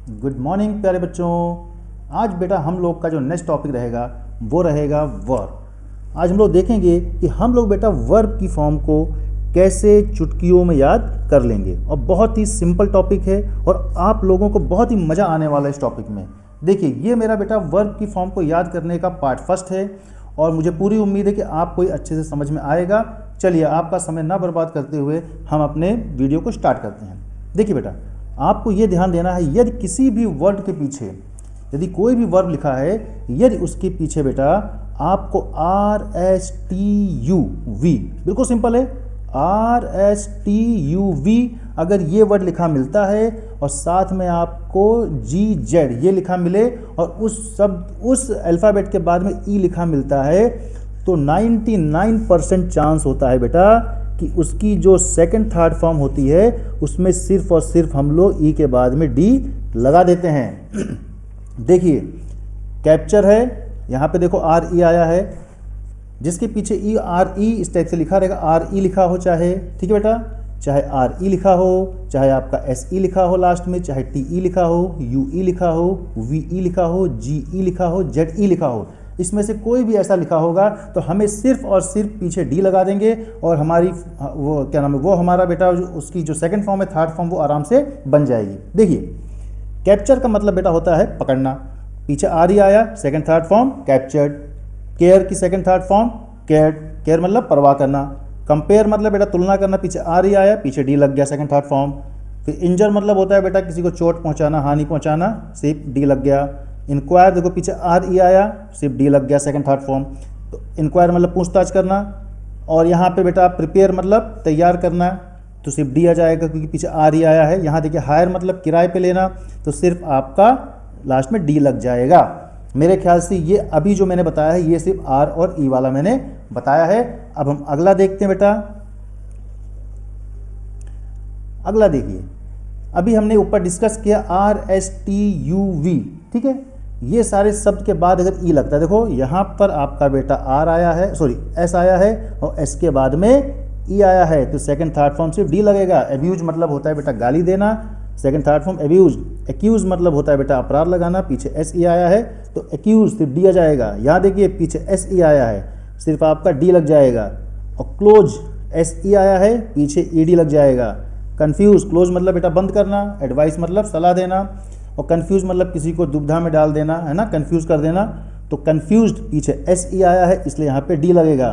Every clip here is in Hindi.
गुड मॉर्निंग प्यारे बच्चों। आज बेटा हम लोग का जो नेक्स्ट टॉपिक रहेगा वो रहेगा वर्ब। आज हम लोग देखेंगे कि हम लोग बेटा वर्ब की फॉर्म को कैसे चुटकियों में याद कर लेंगे, और बहुत ही सिंपल टॉपिक है और आप लोगों को बहुत ही मज़ा आने वाला है इस टॉपिक में। देखिए, ये मेरा बेटा वर्ब की फॉर्म को याद करने का पार्ट फर्स्ट है और मुझे पूरी उम्मीद है कि आपको ये अच्छे से समझ में आएगा। चलिए, आपका समय ना बर्बाद करते हुए हम अपने वीडियो को स्टार्ट करते हैं। देखिए बेटा, आपको ये ध्यान देना है, यदि किसी भी वर्ड के पीछे यदि कोई भी वर्ब लिखा है, यदि उसके पीछे बेटा आपको RSTUV, बिल्कुल सिंपल है, RSTUV अगर ये वर्ड लिखा मिलता है और साथ में आपको GZ ये लिखा मिले और उस अल्फ़ाबेट के बाद में E लिखा मिलता है, तो 99% चांस होता है बेटा कि उसकी जो सेकंड थर्ड फॉर्म होती है उसमें सिर्फ और सिर्फ हम लोग ई के बाद में डी लगा देते हैं। देखिए, कैप्चर है, यहाँ पे देखो RE आया है, जिसके पीछे RE इस टाइप से लिखा रहेगा, RE लिखा हो चाहे, ठीक है बेटा, चाहे RE लिखा हो, चाहे आपका SE लिखा हो लास्ट में, चाहे TE लिखा हो, UE लिखा हो, VE लिखा हो, GE लिखा हो, ZE लिखा हो, इसमें से कोई भी ऐसा लिखा होगा तो हमें सिर्फ और सिर्फ पीछे डी लगा देंगे और हमारी वो क्या नाम है, वो हमारा बेटा उसकी जो सेकंड फॉर्म है, थर्ड फॉर्म, वो आराम से बन जाएगी। देखिए, कैप्चर का मतलब बेटा होता है पकड़ना, पीछे RE आया, second third form captured. Care की second third form cared, care मतलब परवाह करना। कंपेयर मतलब बेटा तुलना करना, पीछे RE आया, पीछे डी लग गया, सेकंड थर्ड फॉर्म। फिर इंजर मतलब होता है बेटा किसी को चोट पहुँचाना, हानि पहुँचाना, सिर्फ डी लग गया। इंक्वायर, देखो पीछे RE आया, सिर्फ डी लग गया, सेकंड थर्ड फॉर्म। तो इंक्वायर मतलब पूछताछ करना, और यहाँ पे बेटा प्रिपेयर मतलब तैयार करना, तो सिर्फ डी आ जाएगा क्योंकि पीछे RE आया है। यहाँ देखिए, हायर मतलब किराए पे लेना, तो सिर्फ आपका लास्ट में डी लग जाएगा। मेरे ख्याल से ये अभी जो मैंने बताया है ये सिर्फ R और E वाला मैंने बताया है। अब हम अगला देखते हैं बेटा। अगला देखिए, अभी हमने ऊपर डिस्कस किया RSTUV, ठीक है। ये सारे शब्द के बाद अगर ई लगता है, देखो यहाँ पर आपका बेटा R आया है, सॉरी S आया है और S के बाद में E आया है, तो सेकंड थर्ड फॉर्म सिर्फ डी लगेगा। एब्यूज मतलब होता है बेटा गाली देना, second third form abuse. Accuse मतलब होता है बेटा अपराध लगाना, पीछे SE आया है तो एक्यूज सिर्फ डी आ जाएगा। यहाँ देखिए, पीछे SE आया है, सिर्फ आपका डी लग जाएगा। और क्लोज SE आया है, पीछे ED लग जाएगा। कन्फ्यूज, क्लोज मतलब बेटा बंद करना, एडवाइस मतलब सलाह देना, और कन्फ्यूज मतलब किसी को दुविधा में डाल देना, है ना, कन्फ्यूज कर देना। तो कन्फ्यूज्ड पीछे SE आया है, इसलिए यहाँ पे डी लगेगा।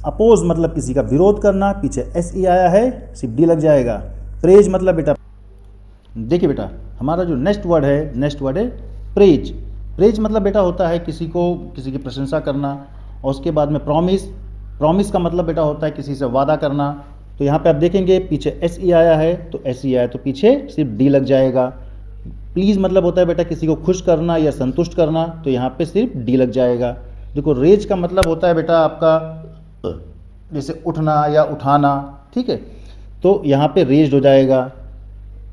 अपोज मतलब किसी का विरोध करना, पीछे SE आया है, सिर्फ डी लग जाएगा। प्रेज मतलब बेटा, देखिए बेटा हमारा जो नेक्स्ट वर्ड है प्रेज। प्रेज मतलब बेटा होता है किसी की प्रशंसा करना, और उसके बाद में प्रॉमिस। प्रॉमिस का मतलब बेटा होता है किसी से वादा करना। तो यहाँ पे आप देखेंगे पीछे SE आया है तो SE आया तो पीछे सिर्फ डी लग जाएगा। प्लीज़ मतलब होता है बेटा किसी को खुश करना या संतुष्ट करना, तो यहाँ पे सिर्फ डी लग जाएगा। देखो, रेज का मतलब होता है बेटा आपका जैसे उठना या उठाना, ठीक है, तो यहाँ पे रेज्ड हो जाएगा।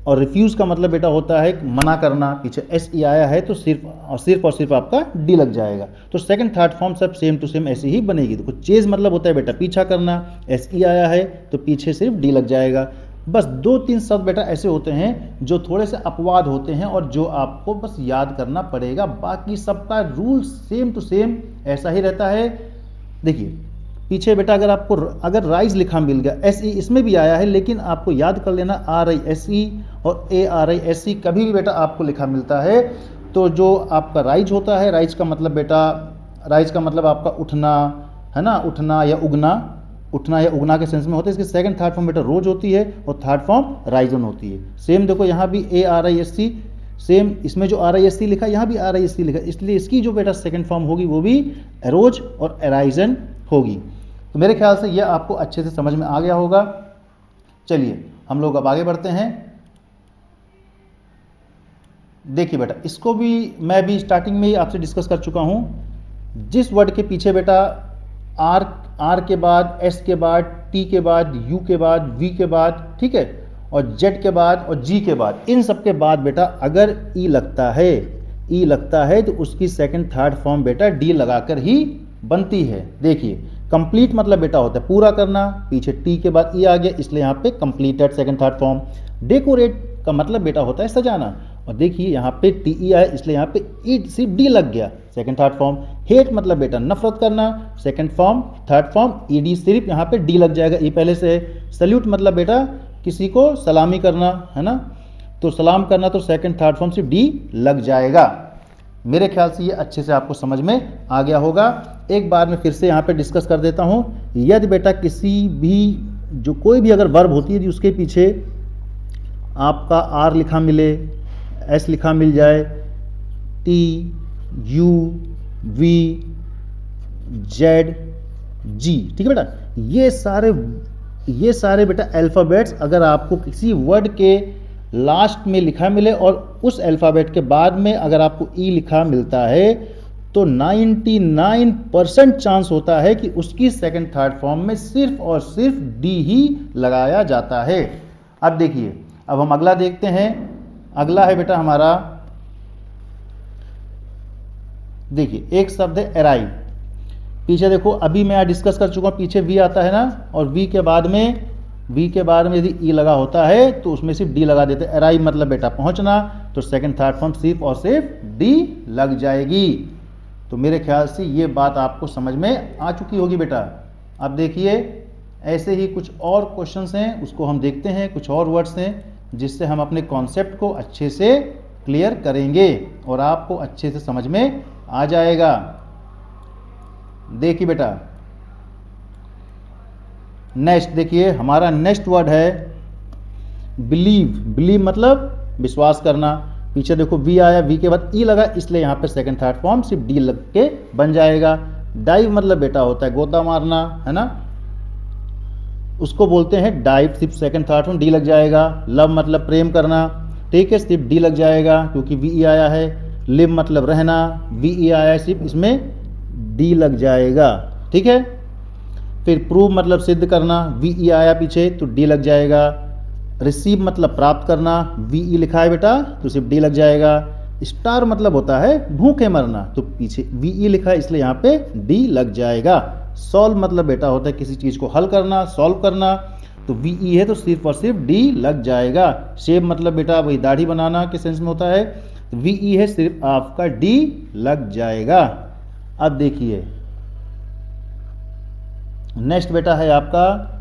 और रिफ्यूज़ का मतलब बेटा होता है मना करना, पीछे SE आया है तो सिर्फ और सिर्फ आपका डी लग जाएगा। तो सेकंड थर्ड फॉर्म सब सेम टू सेम ऐसी ही बनेगी। देखो, चेज मतलब होता है बेटा पीछा करना, SE आया है तो पीछे सिर्फ डी लग जाएगा। बस 2-3 शब्द बेटा ऐसे होते हैं जो थोड़े से अपवाद होते हैं और जो आपको बस याद करना पड़ेगा, बाकी सबका रूल सेम टू सेम ऐसा ही रहता है। देखिए, पीछे बेटा अगर राइज लिखा मिल गया, SE इसमें भी आया है, लेकिन आपको याद कर लेना RISE और ARISE कभी भी बेटा आपको लिखा मिलता है तो जो आपका राइज होता है, राइज का मतलब आपका उठना, है ना, उठना या उगना के सेंस में होता है। इसकी सेकंड थर्ड फॉर्म बेटा रोज होती है और थर्ड फॉर्म राइजन होती है। सेम देखो, यहाँ भी ARISE, सेम इसमें जो RISE लिखा है यहाँ भी RISE लिखा है, इसलिए इसकी जो बेटा सेकंड फॉर्म होगी वो भी एरोज और एराइजन होगी। तो मेरे ख्याल से ये आपको अच्छे से समझ में आ गया होगा। चलिए हम लोग अब आगे बढ़ते हैं। देखिए बेटा, इसको भी मैं भी स्टार्टिंग में ही आपसे डिस्कस कर चुका हूँ। जिस वर्ड के पीछे बेटा R के बाद, S के बाद, T के बाद, U के बाद, V के बाद, ठीक है, और Z के बाद और G के बाद, इन सब के बाद बेटा अगर E लगता है तो उसकी सेकंड थर्ड फॉर्म बेटा D लगाकर ही बनती है। देखिए, कंप्लीट मतलब बेटा होता है पूरा करना, पीछे T के बाद E आ गया, इसलिए यहाँ पे completed second third form. Decorate का मतलब बेटा होता है सजाना, और देखिए यहाँ पे टी ई आया इसलिए यहाँ पे ई सिर्फ डी लग गया, सेकंड थर्ड फॉर्म। हेट मतलब बेटा नफरत करना, second form third form E D सिर्फ यहाँ पे डी लग जाएगा, ई पहले से है। सल्यूट मतलब बेटा किसी को सलामी करना, है ना, तो सलाम करना, तो सेकंड थर्ड फॉर्म सिर्फ डी लग जाएगा। मेरे ख्याल से ये अच्छे से आपको समझ में आ गया होगा। एक बार मैं फिर से यहाँ पे डिस्कस कर देता हूँ। यदि बेटा किसी भी जो कोई भी अगर वर्ब होती है यदि उसके पीछे आपका आर लिखा मिले, एस लिखा मिल जाए, टी यू वी जेड जी, ठीक है बेटा, ये सारे बेटा अल्फ़ाबेट्स अगर आपको किसी वर्ड के लास्ट में लिखा मिले और उस अल्फ़ाबेट के बाद में अगर आपको ई लिखा मिलता है तो 99% चांस होता है कि उसकी सेकंड थर्ड फॉर्म में सिर्फ और सिर्फ डी ही लगाया जाता है। अब देखिए, अब हम अगला देखते हैं। अगला है बेटा हमारा, देखिए एक शब्द है अराइव। पीछे देखो अभी मैं डिस्कस कर चुका हूँ, पीछे वी आता है ना, और वी के बाद में यदि ई लगा होता है तो उसमें सिर्फ डी लगा देते हैं। अराइव मतलब बेटा पहुंचना, तो सेकंड थर्ड फॉर्म सिर्फ और सिर्फ डी लग जाएगी। तो मेरे ख्याल से ये बात आपको समझ में आ चुकी होगी बेटा। अब देखिए ऐसे ही कुछ और क्वेश्चंस हैं, उसको हम देखते हैं। कुछ और वर्ड्स हैं जिससे हम अपने कॉन्सेप्ट को अच्छे से क्लियर करेंगे और आपको अच्छे से समझ में आ जाएगा। देखिए बेटा नेक्स्ट, देखिए हमारा नेक्स्ट वर्ड है बिलीव। बिलीव मतलब विश्वास करना। पीछे देखो वी आया, वी के बाद ई लगा, इसलिए यहाँ पे सेकंड थर्ड फॉर्म सिर्फ डी लग के बन जाएगा। डाइव मतलब बेटा होता है गोता मारना, है ना, उसको बोलते हैं डाइव, सिर्फ सेकंड थर्ड फॉर्म डी लग जाएगा। लव मतलब प्रेम करना, ठीक है, सिर्फ डी लग जाएगा क्योंकि वी ई आया है। लिव मतलब रहना, वी ई आया है, सिर्फ इसमें डी लग जाएगा, ठीक है। फिर प्रूव मतलब सिद्ध करना, वी ई आया पीछे तो डी लग जाएगा। रिसीव मतलब प्राप्त करना, वी ई लिखा है बेटा तो सिर्फ डी लग जाएगा। स्टार मतलब होता है भूखे मरना, तो पीछे वी ई लिखा है इसलिए यहाँ पे डी लग जाएगा। सॉल्व मतलब बेटा होता है किसी चीज़ को हल करना, सॉल्व करना, तो वी ई है तो सिर्फ और सिर्फ डी लग जाएगा। शेव मतलब बेटा वही दाढ़ी बनाना के सेंस में होता है, तो वी ई है सिर्फ आपका डी लग जाएगा। अब देखिए नेक्स्ट बेटा है आपका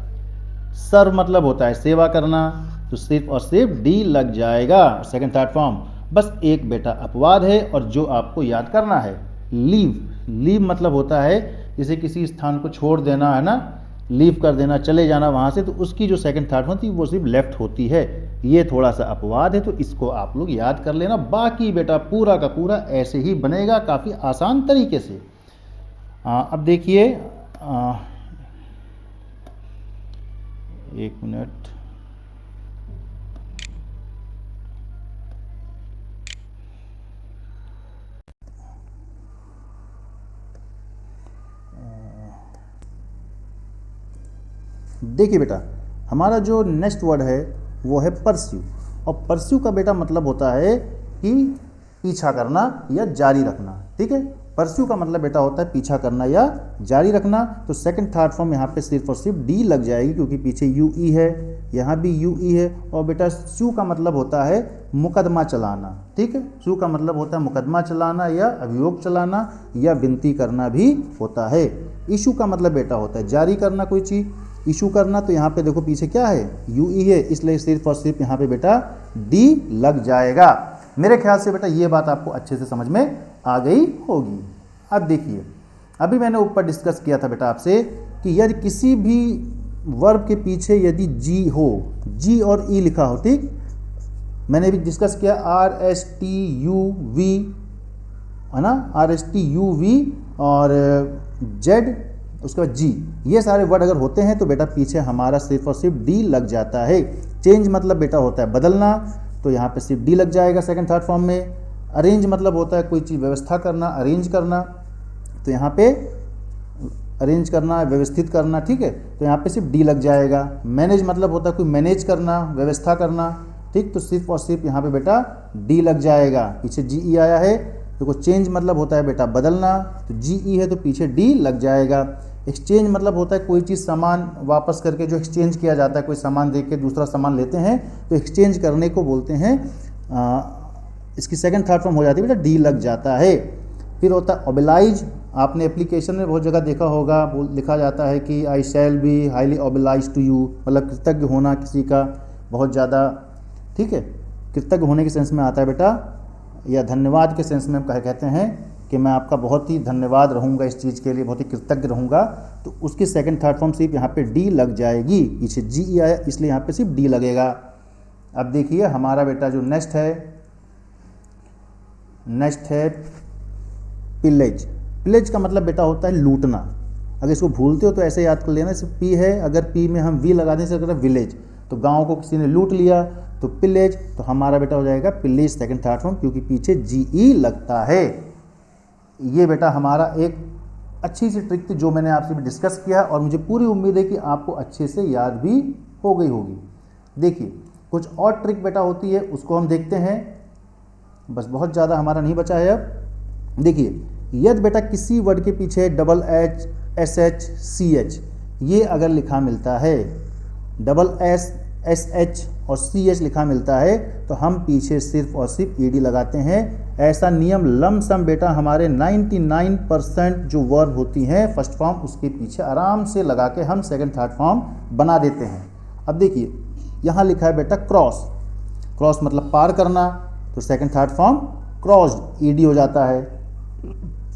सर्व मतलब होता है सेवा करना, तो सिर्फ और सिर्फ डी लग जाएगा सेकंड थर्ड फॉर्म। बस एक बेटा अपवाद है और जो आपको याद करना है, लीव। लीव मतलब होता है जैसे किसी स्थान को छोड़ देना, है ना, लीव कर देना, चले जाना वहाँ से, तो उसकी जो सेकंड थर्ड होती है वो सिर्फ लेफ्ट होती है। ये थोड़ा सा अपवाद है तो इसको आप लोग याद कर लेना। बाकी बेटा पूरा का पूरा ऐसे ही बनेगा काफ़ी आसान तरीके से। अब देखिए एक मिनट, देखिए बेटा हमारा जो नेक्स्ट वर्ड है वो है परस्यू। और परस्यू का बेटा मतलब होता है कि पीछा करना या जारी रखना, ठीक है। परस्यू का मतलब बेटा होता है पीछा करना या जारी रखना, तो सेकंड थर्ड फॉर्म यहाँ पे सिर्फ और सिर्फ डी लग जाएगी क्योंकि पीछे यू ई है, यहाँ भी यू ई है। और बेटा स्यू का मतलब होता है मुकदमा चलाना, ठीक है। स्यू का मतलब होता है मुकदमा चलाना या अभियोग चलाना या विनती करना भी होता है। इशू का मतलब बेटा होता है जारी करना कोई चीज़, इशू करना, तो यहाँ पे देखो पीछे क्या है, यू ई है, इसलिए सिर्फ और सिर्फ यहाँ पे बेटा डी लग जाएगा। मेरे ख्याल से बेटा ये बात आपको अच्छे से समझ में आ गई होगी। अब देखिए अभी मैंने ऊपर डिस्कस किया था बेटा आपसे कि यदि किसी भी वर्ब के पीछे यदि जी हो, जी और ई लिखा हो, ठीक, मैंने भी डिस्कस किया R S T U V, है ना, R S T U V और जेड, उसके बाद जी, ये सारे वर्ड अगर होते हैं तो बेटा पीछे हमारा सिर्फ और सिर्फ डी लग जाता है। चेंज मतलब बेटा होता है बदलना, तो यहाँ पे सिर्फ डी लग जाएगा सेकंड थर्ड फॉर्म में। अरेंज मतलब होता है कोई चीज़ व्यवस्था करना, अरेंज करना, तो यहाँ पे अरेंज करना, व्यवस्थित करना, ठीक है, तो यहाँ पे सिर्फ डी लग जाएगा। मैनेज मतलब होता है कोई मैनेज करना, व्यवस्था करना, ठीक, तो सिर्फ और सिर्फ यहाँ पे बेटा डी लग जाएगा। पीछे जी ई आया है, देखो चेंज मतलब होता है बेटा बदलना, तो जी ई है तो पीछे डी लग जाएगा। एक्सचेंज मतलब होता है कोई चीज़ सामान वापस करके जो एक्सचेंज किया जाता है, कोई सामान दे के दूसरा सामान लेते हैं तो एक्सचेंज करने को बोलते हैं इसकी सेकंड थर्ड फॉर्म हो जाती है बेटा डी लग जाता है। फिर होता है ओबेलाइज, आपने एप्लीकेशन में बहुत जगह देखा होगा, लिखा जाता है कि I shall be highly obliged to you, मतलब कृतज्ञ होना किसी का बहुत ज़्यादा, ठीक है, कृतज्ञ होने के सेंस में आता है बेटा, या धन्यवाद के सेंस में हम कहते हैं कि मैं आपका बहुत ही धन्यवाद रहूँगा इस चीज़ के लिए, बहुत ही कृतज्ञ रहूँगा, तो उसकी सेकंड थर्ड फॉर्म सिर्फ यहाँ पे डी लग जाएगी, पीछे जी ई आया इसलिए यहाँ पे सिर्फ डी लगेगा। अब देखिए हमारा बेटा जो नेक्स्ट है पिलेज। पिलेज का मतलब बेटा होता है लूटना। अगर इसको भूलते हो तो ऐसे याद कर लेना, सिर्फ पी है, अगर पी में हम वी लगा दें से विलेज, तो गांव को किसी ने लूट लिया तो पिलेज, तो हमारा बेटा हो जाएगा पिलेज सेकंड थर्ड फॉर्म, क्योंकि पीछे जी ई लगता है। ये बेटा हमारा एक अच्छी सी ट्रिक थी जो मैंने आपसे भी डिस्कस किया, और मुझे पूरी उम्मीद है कि आपको अच्छे से याद भी हो गई होगी। देखिए कुछ और ट्रिक बेटा होती है, उसको हम देखते हैं, बस बहुत ज़्यादा हमारा नहीं बचा है। अब देखिए यदि बेटा किसी वर्ड के पीछे double H, S H, C H ये अगर लिखा मिलता है, डबल एस, एस एच और सी एच लिखा मिलता है, तो हम पीछे सिर्फ और सिर्फ ई डी लगाते हैं। ऐसा नियम लमसम बेटा हमारे 99% जो वर्ब होती हैं फर्स्ट फॉर्म, उसके पीछे आराम से लगा के हम सेकंड थर्ड फॉर्म बना देते हैं। अब देखिए यहाँ लिखा है बेटा क्रॉस, क्रॉस मतलब पार करना, तो second third form crossed E D हो जाता है।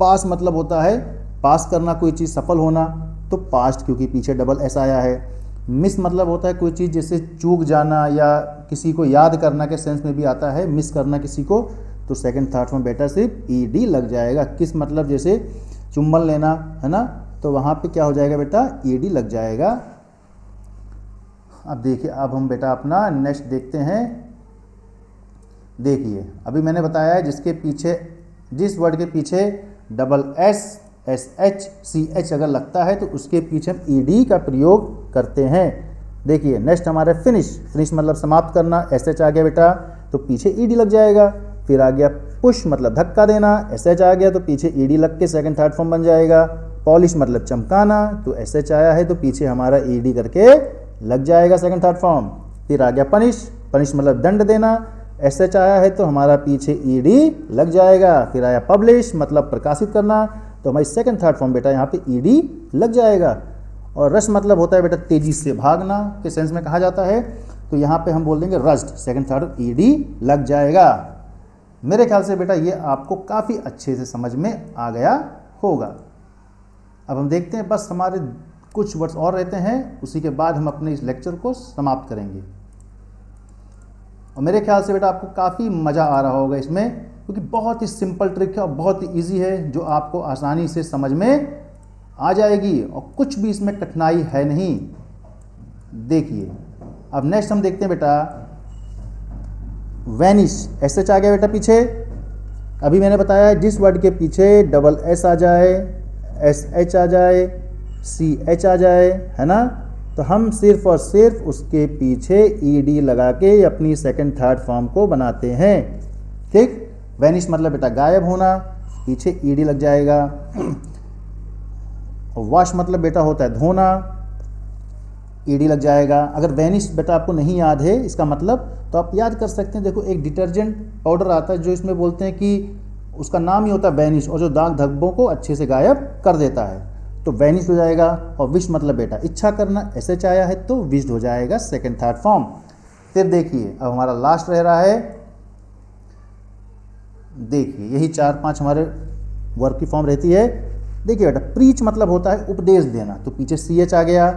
पास मतलब होता है पास करना, कोई चीज़ सफल होना, तो पास्ट क्योंकि पीछे डबल एस आया है। मिस मतलब होता है कोई चीज़ जैसे चूक जाना या किसी को याद करना के सेंस में भी आता है, मिस करना किसी को, तो सेकंड थर्ड फॉर्म बेटा सिर्फ ई डी लग जाएगा। किस मतलब जैसे चुम्बन लेना है ना, तो वहाँ पे क्या हो जाएगा बेटा ई डी लग जाएगा। अब देखिए अब हम बेटा अपना नेक्स्ट देखते हैं। देखिए अभी मैंने बताया है जिसके पीछे, जिस वर्ड के पीछे double S, S H, C H अगर लगता है तो उसके पीछे हम ई डी का प्रयोग करते हैं। देखिए नेक्स्ट हमारे फिनिश, फिनिश मतलब समाप्त करना, एस एच आ गया बेटा तो पीछे ई डी लग जाएगा। फिर आ गया पुश मतलब धक्का देना, एस एच आ गया तो पीछे ई डी लग के सेकंड थर्ड फॉर्म बन जाएगा। पॉलिश मतलब चमकाना, तो एस एच आया है तो पीछे हमारा ई डी करके लग जाएगा सेकंड थर्ड फॉर्म। फिर आ गया पनिश, पनिश मतलब दंड देना, एस एच आया है तो हमारा पीछे ई डी लग जाएगा। फिर आया पब्लिश मतलब प्रकाशित करना, तो हमारी सेकंड थर्ड फॉर्म बेटा यहाँ पे ई डी लग जाएगा। और रश मतलब होता है बेटा तेजी से भागना के सेंस में कहा जाता है, तो यहाँ पे हम बोल देंगे rushed, second third E D लग जाएगा। मेरे ख्याल से बेटा ये आपको काफ़ी अच्छे से समझ में आ गया होगा। अब हम देखते हैं, बस हमारे कुछ वर्ड्स और रहते हैं, उसी के बाद हम अपने इस लेक्चर को समाप्त करेंगे। और मेरे ख्याल से बेटा आपको काफ़ी मज़ा आ रहा होगा इसमें, क्योंकि बहुत ही सिंपल ट्रिक है और बहुत ही ईजी है, जो आपको आसानी से समझ में आ जाएगी और कुछ भी इसमें कठिनाई है नहीं। देखिए अब नेक्स्ट हम देखते हैं बेटा वैनिश, एस एच आ गया बेटा पीछे। अभी मैंने बताया जिस वर्ड के पीछे डबल एस आ जाए, एस एच आ जाए, सी एच आ जाए, है ना, तो हम सिर्फ और सिर्फ उसके पीछे ई डी लगा के अपनी सेकंड थर्ड फॉर्म को बनाते हैं। ठीक, वैनिश मतलब बेटा गायब होना, पीछे ई डी लग जाएगा। और वॉश मतलब बेटा होता है धोना, ई डी लग जाएगा। अगर वैनिश बेटा आपको नहीं याद है इसका मतलब, तो आप याद कर सकते हैं। देखो एक डिटर्जेंट पाउडर आता है जो इसमें बोलते हैं कि उसका नाम ही होता है वैनिश, और जो दाग धब्बों को अच्छे से गायब कर देता है, तो वैनिश हो जाएगा। और विश मतलब बेटा इच्छा करना, एस एच आया है तो विश्ड हो जाएगा सेकंड थर्ड फॉर्म। फिर देखिए अब हमारा लास्ट रह रहा है, देखिए यही 4-5 हमारे वर्ब की फॉर्म रहती है। देखिए बेटा प्रीच मतलब होता है उपदेश देना, तो पीछे सी एच आ गया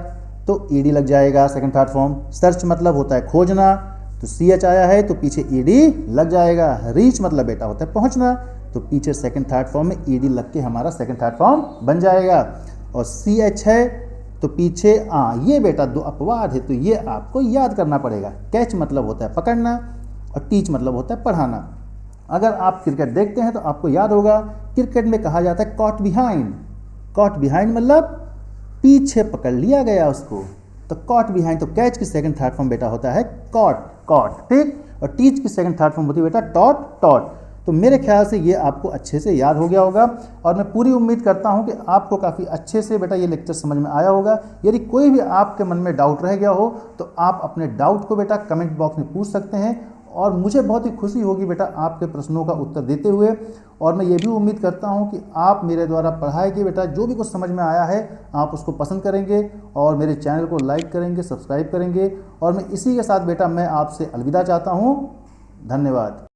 तो ई डी लग जाएगा सेकंड थर्ड फॉर्म। सर्च मतलब होता है खोजना, तो सी एच आया है तो पीछे ई डी लग जाएगा। रीच मतलब बेटा होता है पहुंचना, तो पीछे सेकंड थर्ड फॉर्म में ई डी लग के हमारा सेकंड थर्ड फॉर्म बन जाएगा। और सी एच है तो पीछे ये बेटा 2 अपवाद है, तो ये आपको याद करना पड़ेगा। कैच मतलब होता है पकड़ना और टीच मतलब होता है पढ़ाना। अगर आप क्रिकेट देखते हैं तो आपको याद होगा क्रिकेट में कहा जाता है कॉट बिहाइंड। कॉट बिहाइंड मतलब पीछे पकड़ लिया गया उसको, तो कॉट बिहाइंड। तो कैच की सेकंड थर्ड फॉर्म बेटा होता है कॉट, कॉट, ठीक। और टीच की सेकंड थर्ड फॉर्म होती है बेटा टॉट, टॉट। तो मेरे ख्याल से ये आपको अच्छे से याद हो गया होगा, और मैं पूरी उम्मीद करता हूँ कि आपको काफ़ी अच्छे से बेटा ये लेक्चर समझ में आया होगा। यदि कोई भी आपके मन में डाउट रह गया हो तो आप अपने डाउट को बेटा कमेंट बॉक्स में पूछ सकते हैं, और मुझे बहुत ही खुशी होगी बेटा आपके प्रश्नों का उत्तर देते हुए। और मैं ये भी उम्मीद करता हूँ कि आप मेरे द्वारा पढ़ाए गए बेटा जो भी कुछ समझ में आया है आप उसको पसंद करेंगे और मेरे चैनल को लाइक करेंगे, सब्सक्राइब करेंगे। और मैं इसी के साथ बेटा मैं आपसे अलविदा चाहता हूँ। धन्यवाद।